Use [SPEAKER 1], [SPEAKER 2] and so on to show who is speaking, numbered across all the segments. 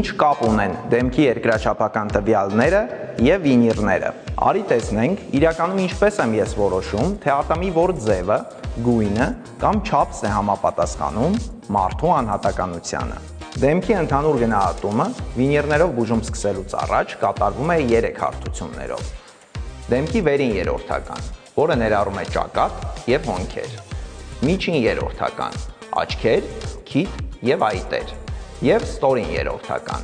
[SPEAKER 1] Ինչ կապ ունեն դեմքի երկրաչափական տվյալները և վինիրները։ Արի տեսնենք, իրականում ինչպես եմ ես որոշում, թե ատոմի որ ձևը, գույնը կամ չափսն է համապատասխանում մարդու անհատականությանը։ Դեմքի ընդհանուր գնահատումը վինիրներով բուժում սկսելուց առաջ կատարվում է 3 հարթություններով։ Դեմքի վերին երրորդական, որը ներառում է ճակատ և հոնքեր, միջին երրորդական, աչքեր, քիթ և այտեր, և ստորին երրորդական,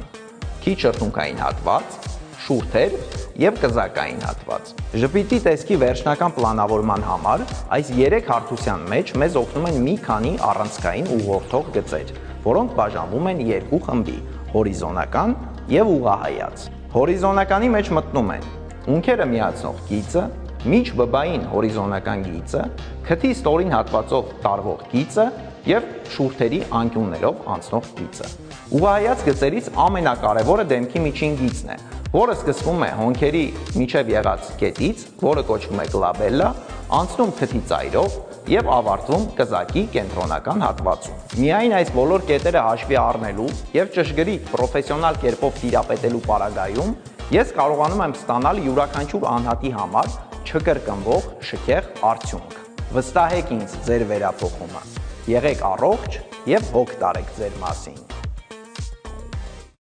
[SPEAKER 1] քիչ շրթունքային հատված, շուրթեր և կզակային հատված։ Ժպիտի տեսքի վերջնական պլանավորման համար այս 3 հարթության մեջ մեզ օգնում են մի քանի առանցքային ուղղորդող գծեր, որոնք բաժանվում են 2 խմբի՝ հորիզոնական և ուղղահայաց։ Հորիզոնականի մեջ մտնում են ունքերը միացնող գիծը, միջբբային հորիզոնական գիծը, քթի ստորին հատվածով տարվող գիծը և շուրթերի անկյուններով անցնող գիծը։ Ուղղահայաց գծերից ամենակարևորը դեմքի միջին գիծն է, որը սկսվում է հոնքերի միջև եղած կետից, որը կոչվում է գլաբելլա, անցնում քթի ծայրով և ավարտվում կզակի կենտրոնական հատվածում։ Միայն այս բոլոր կետերը հաշվի առնելու և ճշգրիտ պրոֆեսիոնալ կերպով տիրապետելու պարագայում ես կարողանում եմ ստանալ յուրաքանչյուր անհատի համար չկրկնվող շքեղ արդյունք։ Վստահեք ինձ ձեր վերափոխումը։ Եղեք առողջ և հոգ տարեք ձեր մասին։